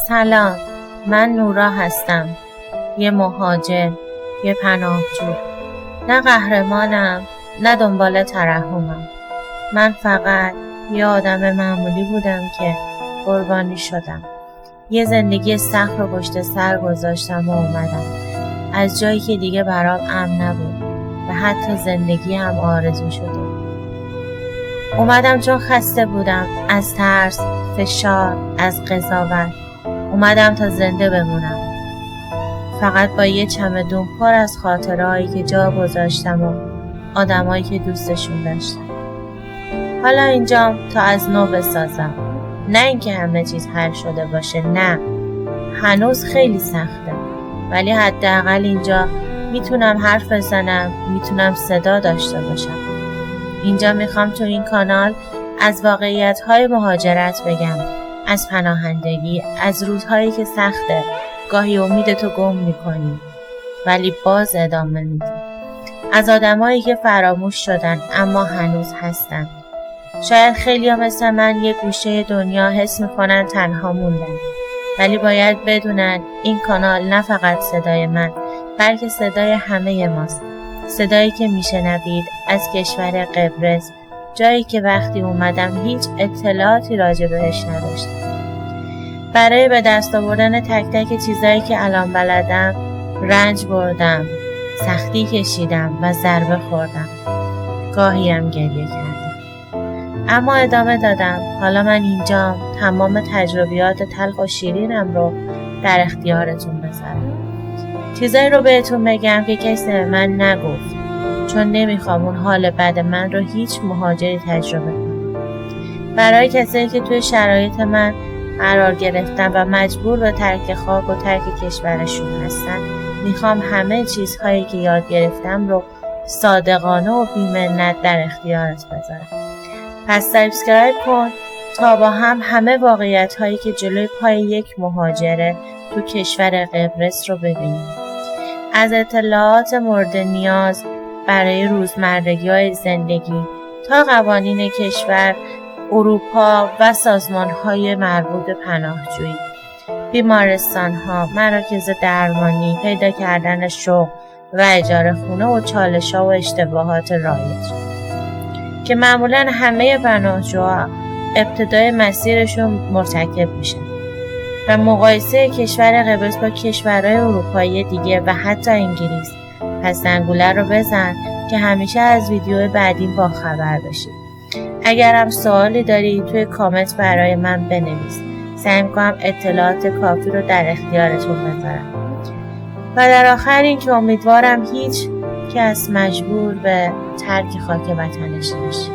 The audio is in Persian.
سلام، من نورا هستم. یه مهاجر، یه پناهجو. نه قهرمانم، نه دنبال ترحمم. من فقط یه آدم معمولی بودم که قربانی شدم. یه زندگی سخت رو پشت سر گذاشتم و اومدم. از جایی که دیگه برام امن نبود و حتی زندگی هم آرزو شده. اومدم چون خسته بودم از ترس، فشار، از قضاوت. اومدم تا زنده بمونم. فقط با یه چمدون پر از خاطرهایی که جا گذاشتم و آدمایی که دوستشون داشتم. حالا اینجام تا از نو بسازم. نه اینکه همه چیز حل شده باشه، نه. هنوز خیلی سخته. ولی حداقل اینجا میتونم حرف بزنم، میتونم صدا داشته باشم. اینجا میخوام تو این کانال از واقعیت‌های مهاجرت بگم، از پناهندگی، از روزهایی که سخته، گاهی امیدتو گم میکنی ولی باز ادامه میدی، از آدمایی که فراموش شدن اما هنوز هستن. شاید خیلیا مثل من یه گوشه دنیا حس میکنن تنها موندن، ولی باید بدونن این کانال نه فقط صدای من، بلکه صدای همه ماست. صدایی که میشنوید از کشور قبرس، جایی که وقتی اومدم هیچ اطلاعاتی راجع بهش نداشتم. برای به دست آوردن تک تک چیزایی که الان بلدم رنج بردم، سختی کشیدم و ضربه خوردم. گاهی هم گریه کردم. اما ادامه دادم. حالا من اینجام تمام تجربیات تلخ و شیرینم رو در اختیارتون بذارم. چیزایی رو بهتون بگم که کسی به من نگفت، چون نمیخوام اون حال بد من رو هیچ مهاجری تجربه کنم. برای کسایی که توی شرایط من قرار گرفتن و مجبور به ترک خاک و ترک کشورشون هستن، میخوام همه چیزهایی که یاد گرفتم رو صادقانه و بی‌منت در اختیارت بذارم. پس سابسکرایب کن تا با هم همه واقعیت‌هایی که جلوی پای یک مهاجره تو کشور قبرس رو ببینیم. از اطلاعات مورد نیاز برای روزمرگی‌های زندگی تا قوانین کشور، اروپا و سازمان‌های مربوط به پناهجویی، بیمارستان‌ها، مراکز درمانی، پیدا کردن شغل و اجاره خونه و چالش‌ها و اشتباهات رایج که معمولاً همه پناهجوها ابتدای مسیرشون مرتکب میشن و مقایسه کشور قبرس با کشورهای اروپایی دیگه و حتی انگلیس. پس زنگوله رو بزن که همیشه از ویدیو بعدی با خبر بشی. اگر هم سوالی داری توی کامنت برای من بنویس. سعی می‌کنم اطلاعات کافی رو در اختیارتون بذارم. و در آخر این که امیدوارم هیچ کس مجبور به ترک خاک وطنش نشه.